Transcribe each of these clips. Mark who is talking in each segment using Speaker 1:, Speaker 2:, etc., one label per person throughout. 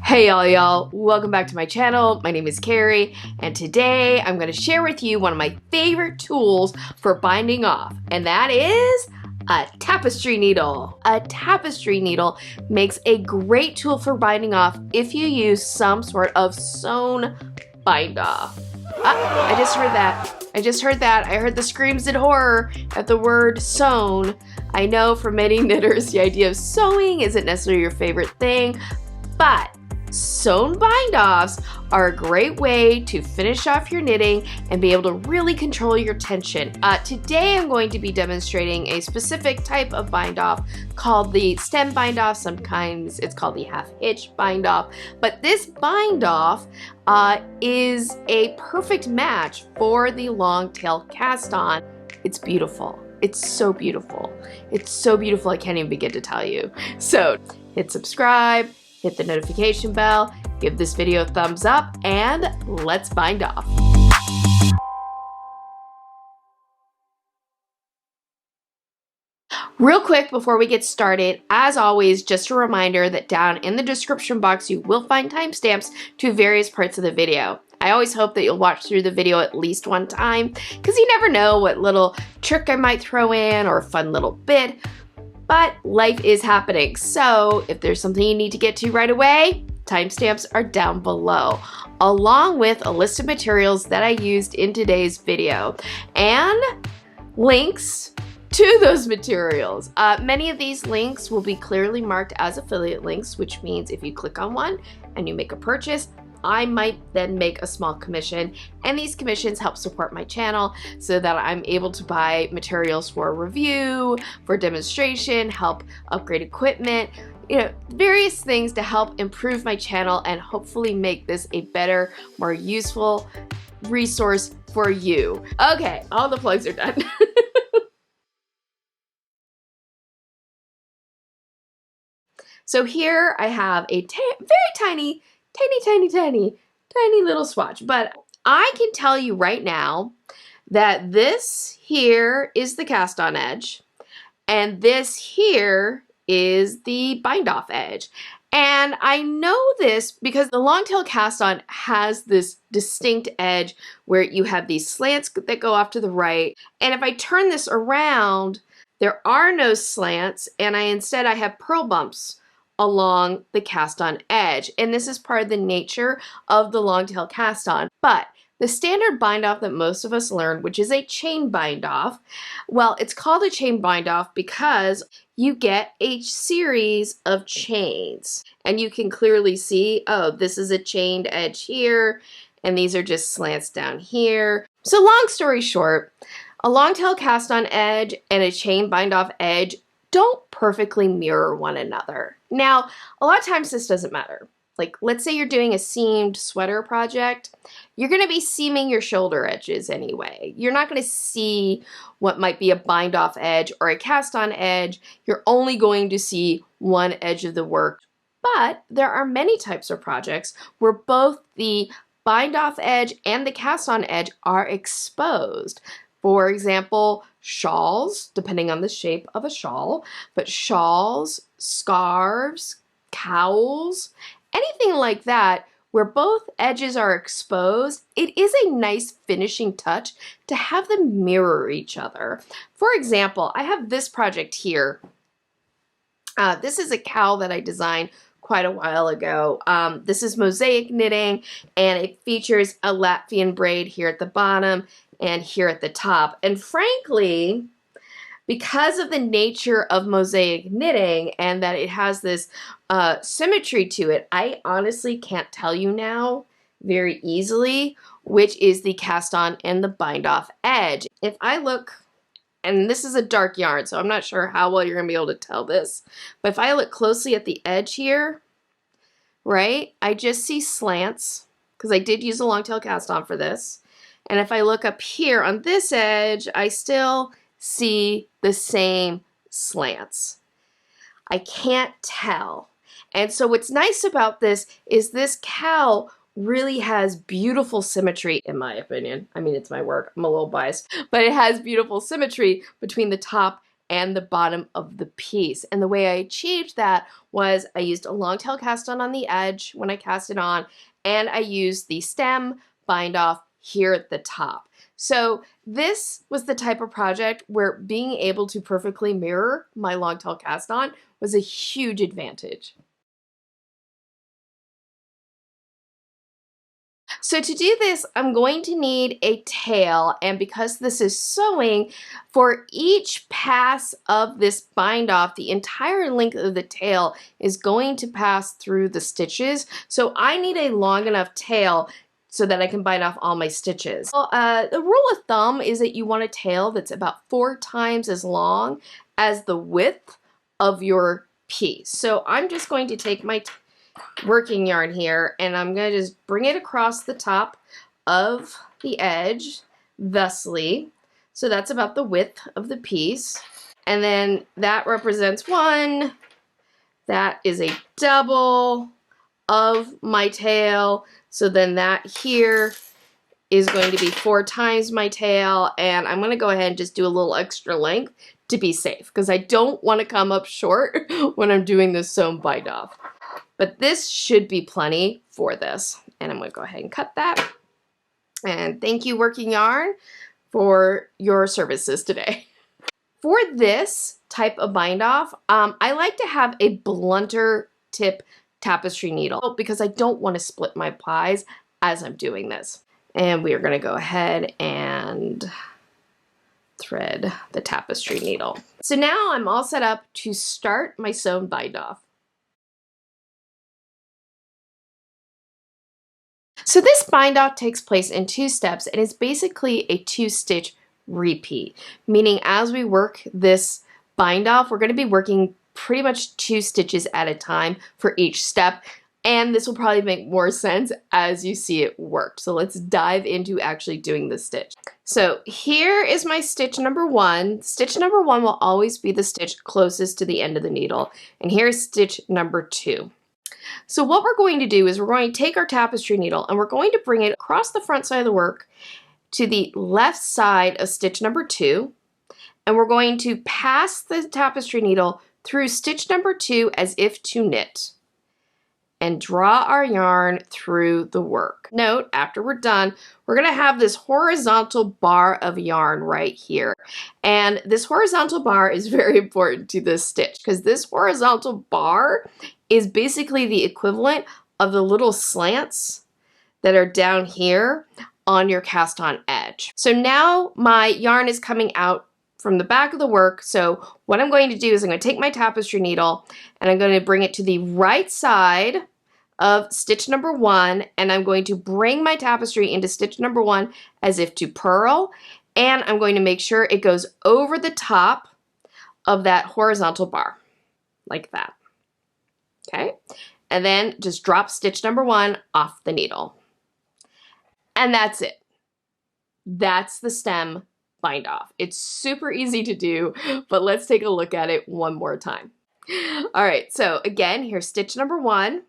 Speaker 1: Hey y'all, welcome back to my channel. My name is Carrie, and today I'm going to share with you one of my favorite tools for binding off, and that is a tapestry needle. A tapestry needle makes a great tool for binding off if you use some sort of sewn bind off. I just heard that. I heard the screams in horror at the word sewn. I know for many knitters, the idea of sewing isn't necessarily your favorite thing, but sewn bind-offs are a great way to finish off your knitting and be able to really control your tension. Today I'm going to be demonstrating a specific type of bind-off called the stem bind-off. Sometimes it's called the half-hitch bind-off, but this bind-off is a perfect match for the long-tail cast-on. It's beautiful. It's so beautiful. It's so beautiful I can't even begin to tell you. So hit subscribe, hit the notification bell, give this video a thumbs up, and let's bind off. Real quick before we get started, as always, just a reminder that down in the description box you will find timestamps to various parts of the video. I always hope that you'll watch through the video at least one time, because you never know what little trick I might throw in or a fun little bit. But life is happening, so if there's something you need to get to right away, timestamps are down below, along with a list of materials that I used in today's video, and links to those materials. Many of these links will be clearly marked as affiliate links, which means if you click on one and you make a purchase, I might then make a small commission, and these commissions help support my channel so that I'm able to buy materials for review, for demonstration, help upgrade equipment, various things to help improve my channel and hopefully make this a better, more useful resource for you. Okay, all the plugs are done. So here I have a very tiny little swatch, but I can tell you right now that this here is the cast on edge and this here is the bind off edge. And I know this because the long tail cast on has this distinct edge where you have these slants that go off to the right, and if I turn this around, there are no slants, and instead I have purl bumps along the cast on edge, and this is part of the nature of the long tail cast on. But the standard bind off that most of us learn, which is a chain bind off, well, it's called a chain bind off because you get a series of chains, and you can clearly see, oh, this is a chained edge here, and these are just slants down here. So long story short, a long tail cast on edge and a chain bind off edge don't perfectly mirror one another. Now, a lot of times this doesn't matter. Like, let's say you're doing a seamed sweater project, you're going to be seaming your shoulder edges anyway. You're not going to see what might be a bind off edge or a cast on edge. You're only going to see one edge of the work. But there are many types of projects where both the bind off edge and the cast on edge are exposed. For example, shawls, depending on the shape of a shawl, but shawls, scarves, cowls, anything like that where both edges are exposed, it is a nice finishing touch to have them mirror each other. For example, I have this project here. This is a cowl that I designed quite a while ago. This is mosaic knitting, and it features a Latvian braid here at the bottom and here at the top. And frankly, because of the nature of mosaic knitting and that it has this symmetry to it, I honestly can't tell you now very easily which is the cast on and the bind off edge. If I look, and this is a dark yarn, so I'm not sure how well you're gonna be able to tell this, but if I look closely at the edge here, right, I just see slants because I did use a long tail cast on for this. And if I look up here on this edge, I still see the same slants. I can't tell. And so what's nice about this is this cowl really has beautiful symmetry, in my opinion. I mean, it's my work, I'm a little biased, but it has beautiful symmetry between the top and the bottom of the piece. And the way I achieved that was I used a long tail cast on the edge when I cast it on, and I used the stem bind off here at the top. So this was the type of project where being able to perfectly mirror my long tail cast on was a huge advantage. So to do this, I'm going to need a tail, and because this is sewing, for each pass of this bind off, the entire length of the tail is going to pass through the stitches. So I need a long enough tail so that I can bind off all my stitches. Well, the rule of thumb is that you want a tail that's about 4 times as long as the width of your piece. So I'm just going to take my working yarn here, and I'm going to just bring it across the top of the edge thusly. So that's about the width of the piece. And then that represents 1. That is a double of my tail. So then that here is going to be 4 times my tail, and I'm going to go ahead and just do a little extra length to be safe because I don't want to come up short when I'm doing this sewn bind off. But this should be plenty for this. And I'm going to go ahead and cut that. And thank you, Working Yarn, for your services today. For this type of bind off, I like to have a blunter tip tapestry needle because I don't want to split my plies as I'm doing this. And we are going to go ahead and thread the tapestry needle. So now I'm all set up to start my sewn bind off. So this bind off takes place in 2 steps, and it's basically a 2-stitch repeat, meaning as we work this bind off, we're going to be working pretty much 2 stitches at a time for each step, and this will probably make more sense as you see it work. So let's dive into actually doing the stitch. So here is my stitch number 1. Stitch number 1 will always be the stitch closest to the end of the needle, and here's stitch number 2. So what we're going to do is we're going to take our tapestry needle and we're going to bring it across the front side of the work to the left side of stitch number 2, and we're going to pass the tapestry needle through stitch number 2 as if to knit and draw our yarn through the work. Note, after we're done, we're going to have this horizontal bar of yarn right here. And this horizontal bar is very important to this stitch because this horizontal bar is basically the equivalent of the little slants that are down here on your cast on edge. So now my yarn is coming out from the back of the work. So what I'm going to do is I'm going to take my tapestry needle and I'm going to bring it to the right side of stitch number 1, and I'm going to bring my tapestry into stitch number 1 as if to purl, and I'm going to make sure it goes over the top of that horizontal bar like that. Okay, and then just drop stitch number 1 off the needle. And that's it. That's the stem bind off. It's super easy to do, but let's take a look at it one more time. All right, so again, here's stitch number 1.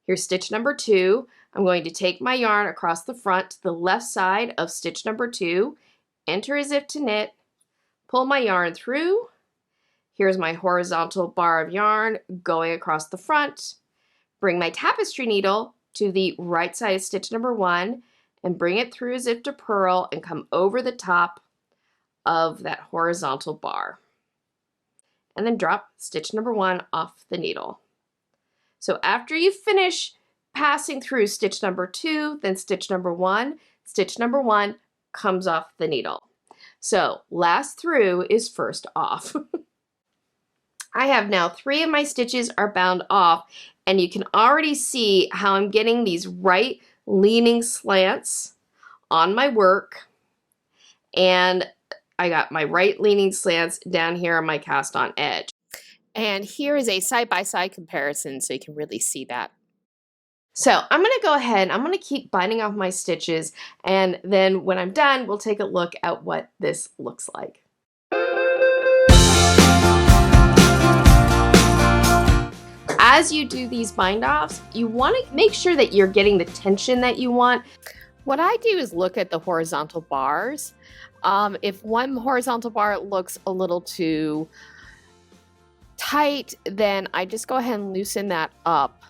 Speaker 1: Here's stitch number 2. I'm going to take my yarn across the front to the left side of stitch number 2, enter as if to knit, pull my yarn through. Here's my horizontal bar of yarn going across the front. Bring my tapestry needle to the right side of stitch number 1 and bring it through as if to purl and come over the top of that horizontal bar. And then drop stitch number 1 off the needle. So after you finish passing through stitch number 2, then stitch number 1 comes off the needle. So last through is first off. I have now 3 of my stitches are bound off, and you can already see how I'm getting these right leaning slants on my work, and I got my right leaning slants down here on my cast on edge. And here is a side-by-side comparison so you can really see that. So I'm going to go ahead and I'm going to keep binding off my stitches, and then when I'm done, we'll take a look at what this looks like. As you do these bind offs, you want to make sure that you're getting the tension that you want What I do is look at the horizontal bars. If one horizontal bar looks a little too tight, then I just go ahead and loosen that up.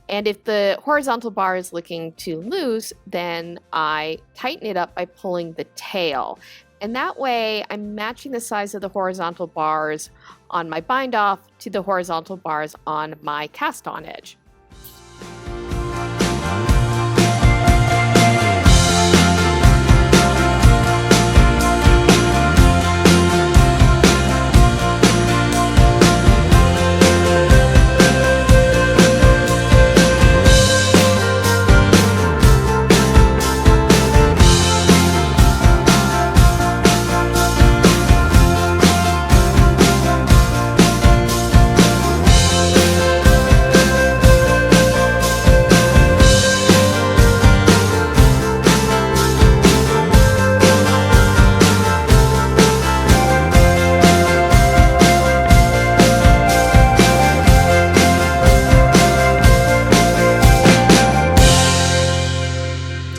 Speaker 1: And if the horizontal bar is looking too loose, then I tighten it up by pulling the tail. And that way I'm matching the size of the horizontal bars on my bind off to the horizontal bars on my cast on edge.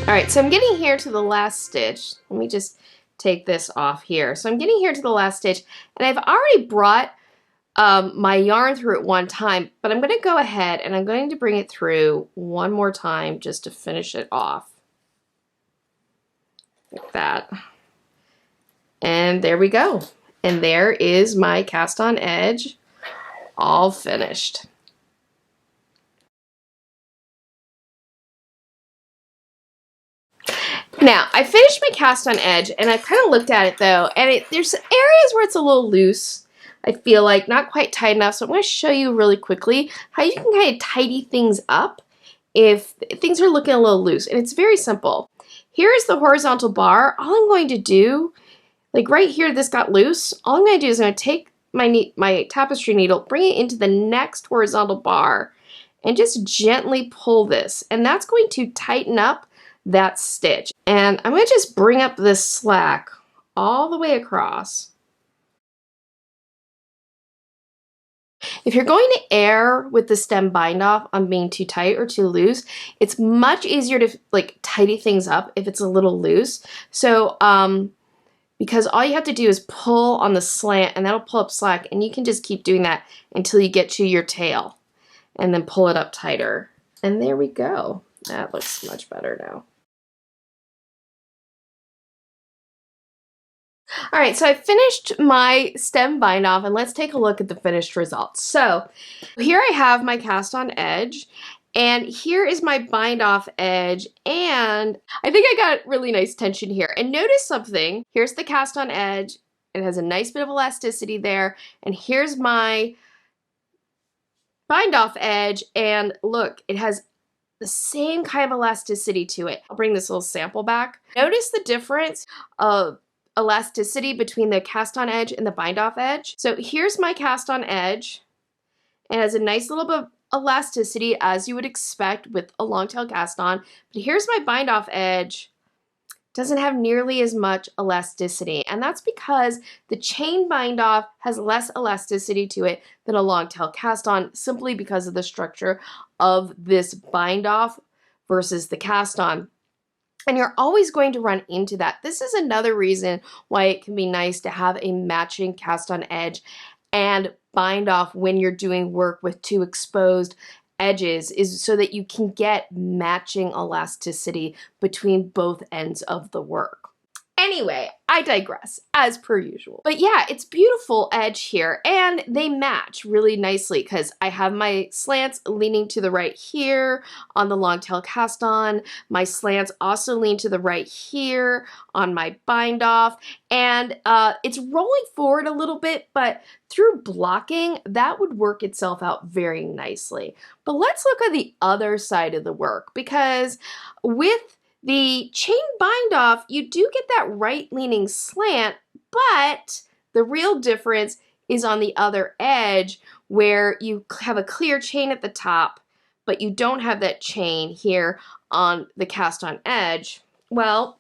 Speaker 1: Alright, so I'm getting here to the last stitch. Let me just take this off here. So I'm getting here to the last stitch, and I've already brought my yarn through it one time, but I'm going to go ahead and I'm going to bring it through one more time just to finish it off. Like that. And there we go. And there is my cast on edge all finished. Now, I finished my cast on edge, and I kind of looked at it though, and there's areas where it's a little loose. I feel like not quite tight enough, so I'm going to show you really quickly how you can kind of tidy things up if things are looking a little loose, and it's very simple. Here is the horizontal bar. All I'm going to do, like right here, this got loose. All I'm going to do is I'm going to take my tapestry needle, bring it into the next horizontal bar, and just gently pull this, and that's going to tighten up that stitch. And I'm going to just bring up this slack all the way across. If you're going to err with the stem bind off on being too tight or too loose, it's much easier to like tidy things up if it's a little loose. So because all you have to do is pull on the slant, and that'll pull up slack, and you can just keep doing that until you get to your tail, and then pull it up tighter. And there we go. That looks much better now. All right, so I finished my stem bind off, and let's take a look at the finished results. So here I have my cast on edge, and here is my bind off edge, and I think I got really nice tension here. And notice something, here's the cast on edge, it has a nice bit of elasticity there, and here's my bind off edge, and look, it has the same kind of elasticity to it. I'll bring this little sample back. Notice the difference of elasticity between the cast on edge and the bind off edge. So here's my cast on edge. It has a nice little bit of elasticity as you would expect with a long tail cast on, but here's my bind off edge. Doesn't have nearly as much elasticity, and that's because the chain bind off has less elasticity to it than a long tail cast on, simply because of the structure of this bind off versus the cast on. And you're always going to run into that. This is another reason why it can be nice to have a matching cast on edge and bind off when you're doing work with two exposed edges, is so that you can get matching elasticity between both ends of the work. Anyway, I digress, as per usual. But yeah, it's beautiful edge here, and they match really nicely because I have my slants leaning to the right here on the long tail cast on. My slants also lean to the right here on my bind off, and it's rolling forward a little bit, but through blocking, that would work itself out very nicely. But let's look at the other side of the work, because with the chain bind off, you do get that right leaning slant, but the real difference is on the other edge where you have a clear chain at the top, but you don't have that chain here on the cast on edge. Well,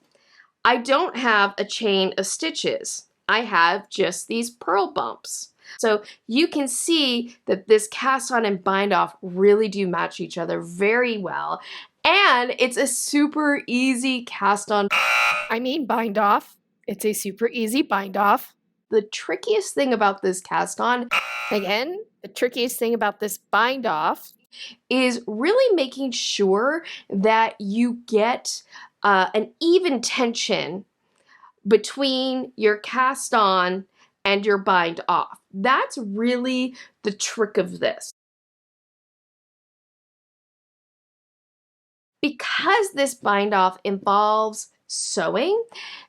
Speaker 1: I don't have a chain of stitches. I have just these purl bumps. So you can see that this cast on and bind off really do match each other very well. And it's a super easy
Speaker 2: bind off. It's a super easy bind off.
Speaker 1: The trickiest thing about this cast on,
Speaker 2: again, the trickiest thing about this bind off
Speaker 1: is really making sure that you get an even tension between your cast on and your bind off. That's really the trick of this. Because this bind off involves sewing,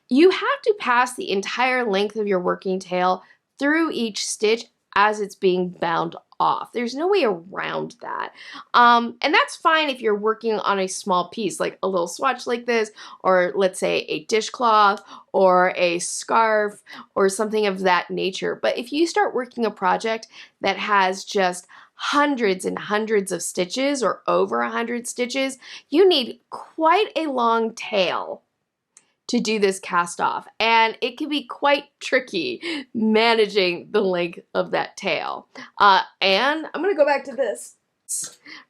Speaker 1: you have to pass the entire length of your working tail through each stitch as it's being bound off. There's no way around that. And that's fine if you're working on a small piece, like a little swatch like this, or let's say a dishcloth, or a scarf, or something of that nature. But if you start working a project that has just hundreds and hundreds of stitches, or over 100 stitches, you need quite a long tail to do this cast off, and it can be quite tricky managing the length of that tail. And I'm gonna go back to this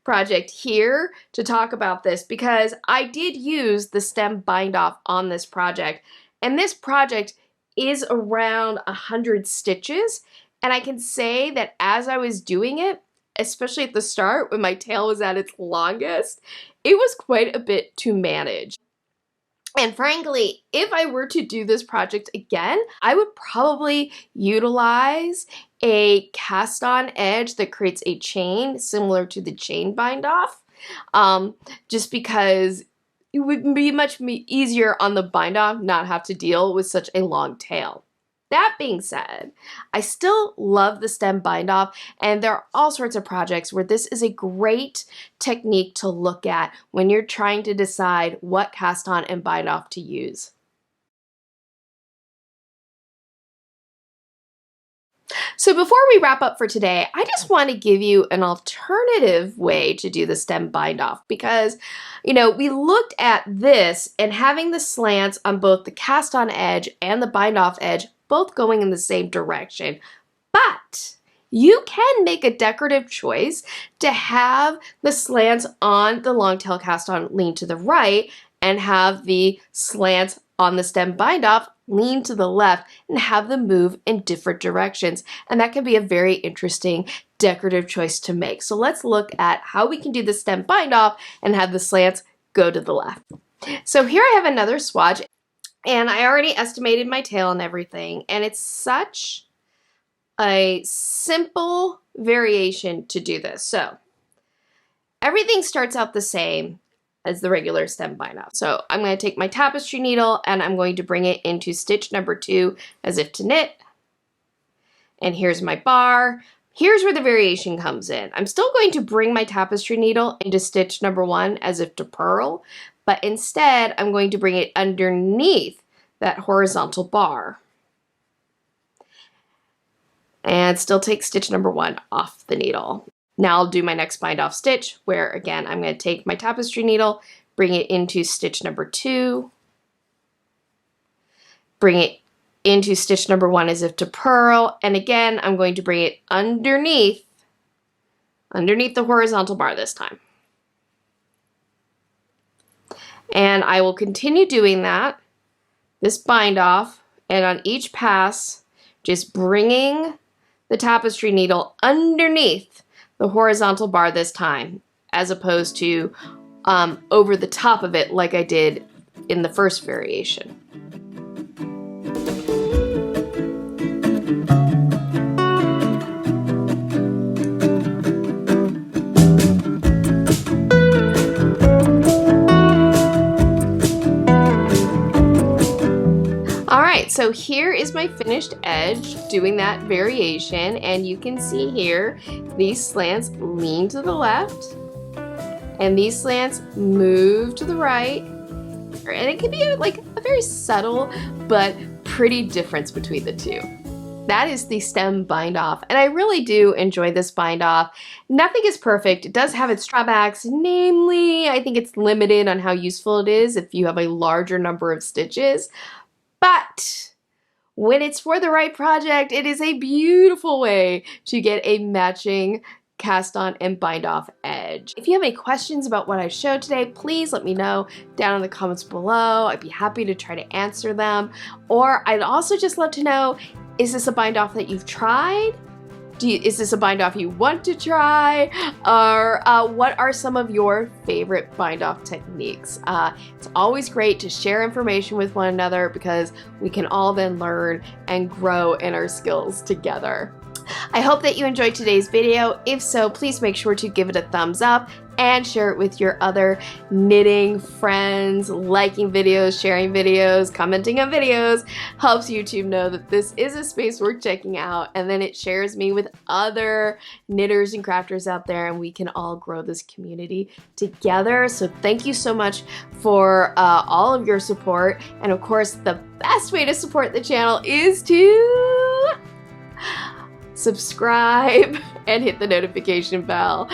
Speaker 1: project here to talk about this, because I did use the stem bind off on this project, and this project is around 100 stitches, and I can say that as I was doing it, especially at the start when my tail was at its longest, it was quite a bit to manage. And frankly, if I were to do this project again, I would probably utilize a cast on edge that creates a chain similar to the chain bind off, just because it would be much easier on the bind off not have to deal with such a long tail. That being said, I still love the stem bind off, and there are all sorts of projects where this is a great technique to look at when you're trying to decide what cast on and bind off to use. So before we wrap up for today, I just want to give you an alternative way to do the stem bind off, because, you know, we looked at this and having the slants on both the cast on edge and the bind off edge both going in the same direction. But you can make a decorative choice to have the slants on the long tail cast on lean to the right and have the slants on the stem bind off lean to the left and have them move in different directions. And that can be a very interesting decorative choice to make. So let's look at how we can do the stem bind off and have the slants go to the left. So here I have another swatch, and I already estimated my tail and everything, and it's such a simple variation to do this. So everything starts out the same as the regular stem bind off. So I'm going to take my tapestry needle and I'm going to bring it into stitch number 2 as if to knit. And here's my bar. Here's where the variation comes in. I'm still going to bring my tapestry needle into stitch number 1 as if to purl, but instead I'm going to bring it underneath that horizontal bar. And still take stitch number 1 off the needle. Now I'll do my next bind off stitch, where again I'm going to take my tapestry needle, bring it into stitch number 2, bring it into stitch number 1 as if to purl, and again I'm going to bring it underneath the horizontal bar this time. And I will continue doing that, this bind off, and on each pass just bringing the tapestry needle underneath the horizontal bar this time, as opposed to over the top of it like I did in the first variation. Alright, so here is my finished edge doing that variation, and you can see here these slants lean to the left and these slants move to the right, and it can be like a very subtle but pretty difference between the two. That is the stem bind off, and I really do enjoy this bind off. Nothing is perfect. It does have its drawbacks, namely I think it's limited on how useful it is if you have a larger number of stitches. But when it's for the right project, it is a beautiful way to get a matching cast on and bind off edge. If you have any questions about what I showed today, please let me know down in the comments below. I'd be happy to try to answer them. Or I'd also just love to know, is this a bind off that you've tried? Is this a bind off you want to try? Or what are some of your favorite bind off techniques? It's always great to share information with one another because we can all then learn and grow in our skills together. I hope that you enjoyed today's video. If so, please make sure to give it a thumbs up and share it with your other knitting friends. Liking videos, sharing videos, commenting on videos helps YouTube know that this is a space worth checking out, and then it shares me with other knitters and crafters out there, and we can all grow this community together. So thank you so much for all of your support, and of course the best way to support the channel is to subscribe and hit the notification bell.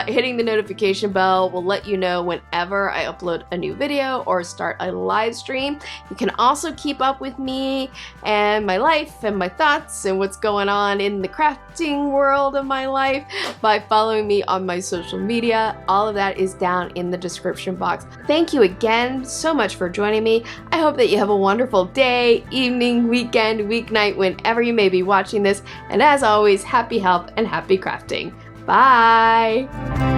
Speaker 1: Hitting the notification bell will let you know whenever I upload a new video or start a live stream. You can also keep up with me and my life and my thoughts and what's going on in the crafting world of my life by following me on my social media. All of that is down in the description box. Thank you again so much for joining me. I hope that you have a wonderful day, evening, weekend, weeknight, whenever you may be watching this. And as always, happy health and happy crafting. Bye!